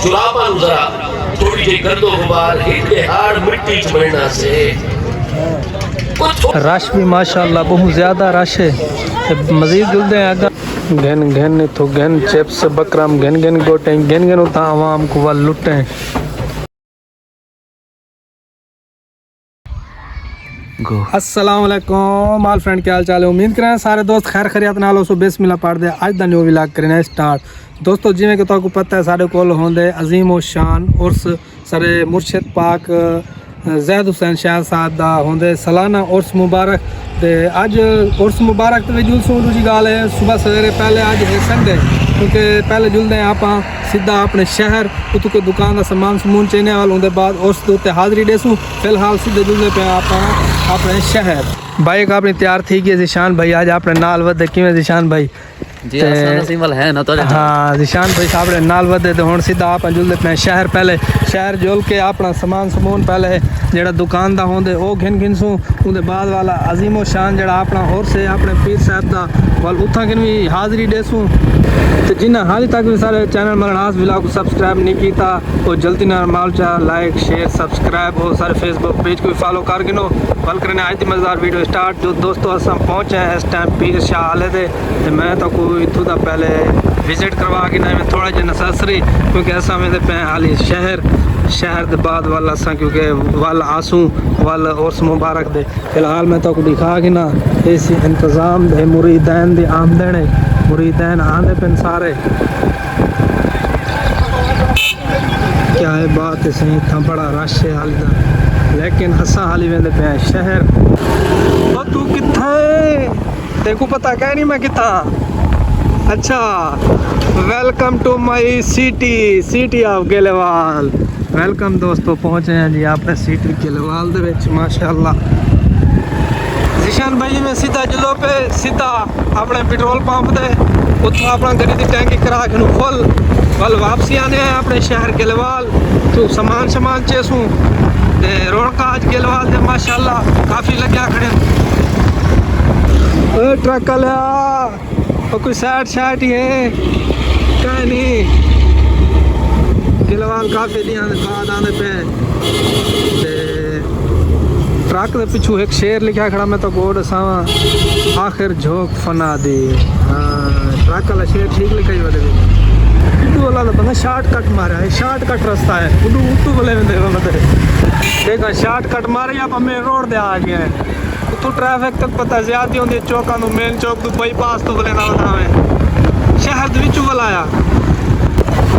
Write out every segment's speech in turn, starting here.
चुरापा जरा थोड़ी जी गर्दो गुबार एक हाड़ मिट्टी च बनना से रश भी माशाल्लाह बहुत ज़्यादा रश है। मज़ीद जुलते हैं अगर घन घन तो घन चिप्स बकरम घन घन गोटे घन घन उतना आवाम को वल लुटें। अस्सलाम वालेकुम ऑल फ्रेंड, क्या हाल चाल है? उम्मीद करें सारे दोस्त खैर खैरियत नाल हो। सो बिस्मिल्लाह पढ़ दे अज दा न्यू व्लॉग करना स्टार्ट। दोस्तों जिवें कि तुहानू पता है साडे कोल होंदे अजीम ओ शान उर्स सारे मुर्शिद पाक ज़ैद हुसैन शाह साहब दा होंदे सालाना उर्स मुबारक। ते अज उर्स मुबारक ते जुल सो दूजी गाल है सुबह सवेरे पहले अज है संडे, क्योंकि पहले जुलते हैं आप सीधा अपने शहर उतू के दुकान का समान समून चेने वाल उनके बाद उर्स के उत्ते हाज़री देसूँ। फिलहाल सीधे जुलते पे आप अपने शहर। बाइक अपनी तैयार थी कि जिशान भाई आज अपने नाल वधे किवें जिशान भाई जी सिंबल है ना तो हाँ जिशान भाई साहब नाल वधे तो हुण सीधा आप जुलते पे शहर। पहले शहर जुल के अपना समान समून पहले जेड़ा दुकान दा होंदे ओ घिन घिनसूँ। उनके बाद वाला अजीमो शान जेड़ा अपना होर से अपने पीर साहब दा वाल उथा किन भी हाज़री देसूँ। तो जिन्हें हाल तक भी सारे चैनल मरनास व्लॉग को सब्सक्राइब नहीं किया वो जल्दी ना माल चाह लाइक शेयर सब्सक्राइब हो। सारे फेसबुक पेज को भी फॉलो कर गिनो। कल करने आज की मज़ेदार वीडियो स्टार्ट। जो दोस्तों अस पहुँचे हैं इस टाइम पीर शाह आले दे, तो मैं तो कोई इतों का पहले विजिट करवा के ना मैं थोड़ा जहा नससरी, क्योंकि असा में पे हाली शहर के बाद वाल असा क्योंकि वाल आसूँ वाल उर्स मुबारक दे। फिलहाल मैं तो दिखा कि ना ऐसी इंतज़ाम दे मुरीदैन दी आमदन है, मुरीदैन आने पे सारे क्या है बात है सही था बड़ा रश है हाली दा, लेकिन असा हाली वेंदे पे शहर। ओ तू कित्थे देखो पता क्या नहीं मैं कित्था। अच्छा welcome to my city of Gelewal. Welcome दोस्तों, पहुँचे हैं जी आपने सिटी गेलेवाल दे विच माशाअल्लाह। जिशान भाई में सीधा जुलो पे सीधा अपने पेट्रोल पंप दे उतो अपना गड्डी की टैंकी करा के फुल कल वापसी आने हैं अपने शहर गेलवाल। तो सामान चेसूँ ते रौनक आज गेलवाल दे माशाअल्लाह काफ़ी लग्या खड़े। ट्रक लिया कोई साइड ही है कहीं नहीं। गेलवाल काफ़ी दिन बाद आने पे ट्रक के पिछू एक शेर लिखा खड़ा मैं तो बोर्ड सावा आखिर झोंक फना दी। हाँ ट्रक वाला शेर ठीक लिखा ही वाले उर्दू वाला तो बंदा शॉर्टकट मारा है, शॉर्टकट रास्ता है उर्दू बोले देखो शॉर्टकट मारे आप मेन रोड दे आ गए हैं। तो ट्रैफिक तक पता ज्यादा होती है चौका मेन चौक तो बाईपास तो बोले ना शहर विचू वाला आया।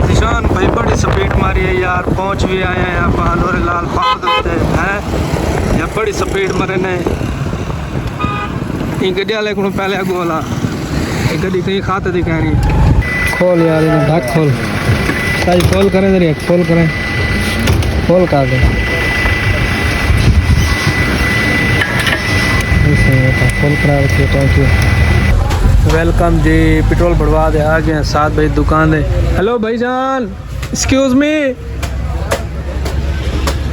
निशान भाई बड़ी स्पीड मारी है यार, पहुँच भी आए हैं आप हलोरे लाल पाद होते हैं या बड़ी स्पीड मरे ने। गड्डी वाले को पहले अगू वाला गड्डी कहीं खाते दिखा नहीं। खोल यार ढक खोल सही खोल करें जरिए खोल करें खोल कर दे खोल करा रखिए टैंकी। वेलकम जी पेट्रोल बढ़वा दे आ गए हैं 7 बजे दुकान है। हेलो भाईजान एक्सक्यूज़ मी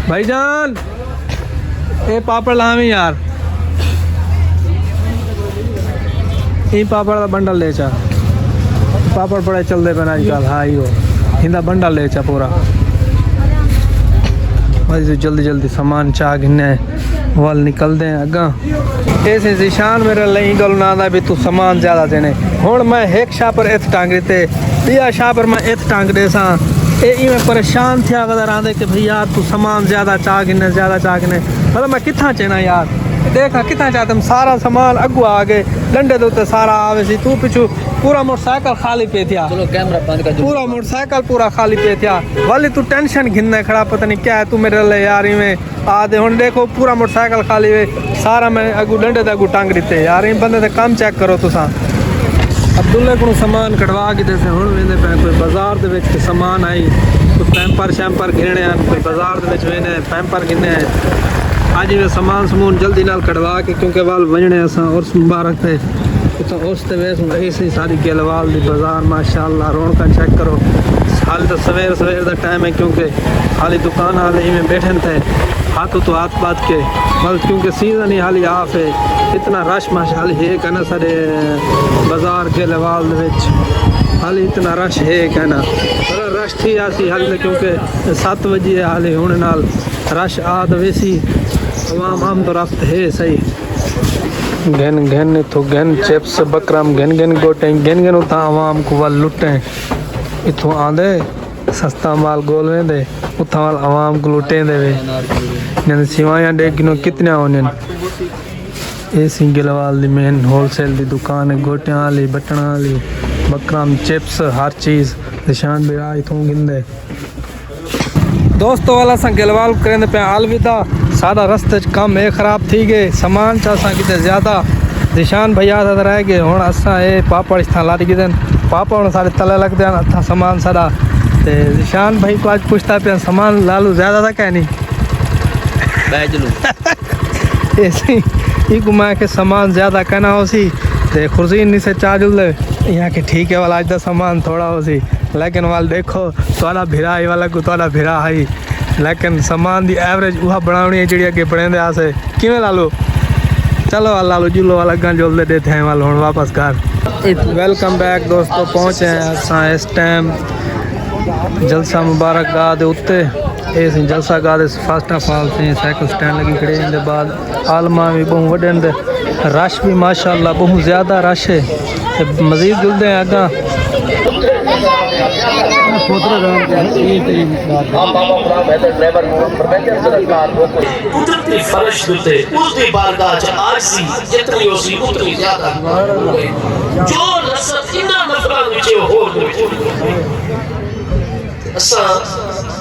भाईजान ये पापड़ लावी यार ये पापड़ का बंडल ले चा पापड़ बड़े चलते पे आजकल। हाँ ही हो हिंदा बंडल ले चा पूरा बस जल्दी सामान चाह गिने वाल निकलते हैं अगा। ऐसे जिशान मेरे लिए गल ना आंदा भी तू सामान ज़्यादा देने हुण मैं एक शाह पर इत टांग देते दिया शाह पर मैं इत टांग दे सा मैं परेशान थिया वधर आंदे कि भई यार तू सामान ज़्यादा चाह गिने मतलब मैं कितना चेना यार देखा कितना चाहते हम सारा सामान अगू आ गए डंडे दे उत्ते सारा आवे सी तू पिछू पूरा मोटरसाइकिल खाली पे थिया। चलो कैमरा बंद कर पूरा मोटरसाइकिल पूरा खाली पे थिया वाली तू टेंशन घिनने खड़ा पता नहीं क्या है तू मेरे लिए यार में आ दे हुण देखो पूरा मोटरसाइकिल खाली है सारा मैं अगू डंडे दे अगू टांग दिते यार इन बंदे दे काम चेक करो तुसा। अब्दुल्ले को सामान कटवा के जैसे हुण वेंदे पे कोई बाजार दे विच सामान आई कोई पैंपर शैंपर घिरने कोई बाजार दे विच वेंदे पैंपर गिने आज वे सामान समून जल्दी नाल कटवा के क्योंकि वाल वजने असा उर्स मुबारक थे तो उस वेस ऐसी सारी गेलवाल दी बाजार माशाअल्लाह रौनक चेक करो। हाल तो सवेर का टाइम है क्योंकि हाली दुकान हाल ही में बैठे थे हाथों तो हाथ बात के बल क्योंकि सीज़न ही हाली ऑफ है इतना रश माशाअल्लाह है कहना सारे बाजार गेलवाल हाली इतना रश है कहना पर रश थी आसी हाली क्योंकि 7 बजे हाली होने नाल रश आद वैसी आवाम आम तो रफ्त है सही घन घन तो घन चिप्स बकरम घन घन गोटे घन घन उता आवाम को वाल लुटे इथों आंदे सस्ता माल गोल वेंदे उता वाल आवाम को लुटे दे वे सिवाया देखिनो कितने होने ये सिंगलवाल दी मेन होलसेल दी दुकान है गोटियां वाली बटना वाली बकरम चिप्स हर चीज़ निशान बिरा इथों गिंदे दोस्तों वाला सा गिलवाल करें पे अलविदा सारा रस्ते कम है खराब थी गए सामान चा किते ज़्यादा निशान भैया रह गए हूँ असा ये पापड़ इस लारी गए पापड़ हूँ सारे तले लगते हैं अथा सामान सारा ते निशान भाई को आज पूछता पे सामान लालू ज़्यादा था क्या नहीं ऐसे ही घुमा के सामान ज़्यादा कहना हो सी ते खुर्जीन नहीं से चार्ज ले यहाँ के ठीक है वाला आज का सामान थोड़ा हो सी लेकिन वाल देखो थोड़ा भिरा है वाला को थोड़ा भिरा है लेकिन सामान दी एवरेज वह बनानी है जी अगे बने आसे किमें ला लो चलो ला लो जुलो वाला गन जोल देते हैं वाल हूँ वापस घर वेलकम बैक दोस्तों पहुँचे हैं असा इस टाइम जलसा मुबारक गाह दे उत्ते ये जलसा गाह दे फर्स्ट ऑफ ऑल से साइकिल स्टैंड लगी खड़े इनके बाद आलमा भी बहु वडे रश भी माशाल्लाह बहुत ज़्यादा रश है मज़ीद जुलते हैं अगा कुदरती फर्श दुते उसदी बारगाह च आजी जितनी होसी उतनी ज्यादा जो लसत इना नफरां विच हो असा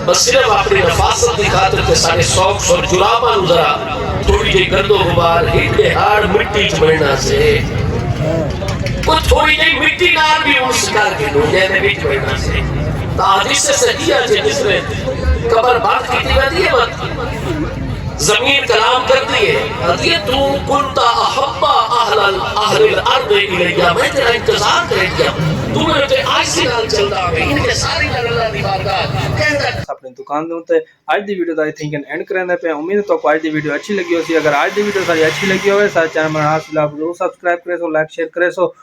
बस सिर्फ अपनी नफासत की खातिर ते सारे शौक और जुराबा नु जरा थोड़ी जी गर्दो गुबार एक हाड़ मिट्टी च बनना से वो थोड़ी जी मिट्टी नाल भी उस करके दो जैसे बीच बनना से ताजिस से सदिया जिसने कब्र बात की जाती है मत जमीन कलाम कर दिए अदिए तू कुंता अहब्बा अहलल अर्द इलैया मैं तेरा इंतजार करेगा तू मेरे ते आईसी नाल चलदा है इनके सारी अल्लाह दी बारगाह कहंदा अपनी दुकान दे उत्ते आज दी वीडियो दा आई थिंक एंड करंदा पे उम्मीद तो आज दी वीडियो अच्छी लगी होसी अगर आज दी वीडियो सारी अच्छी लगी होवे सारे चैनल में हाथ मिला जरूर सब्सक्राइब करे सो लाइक शेयर करे सो।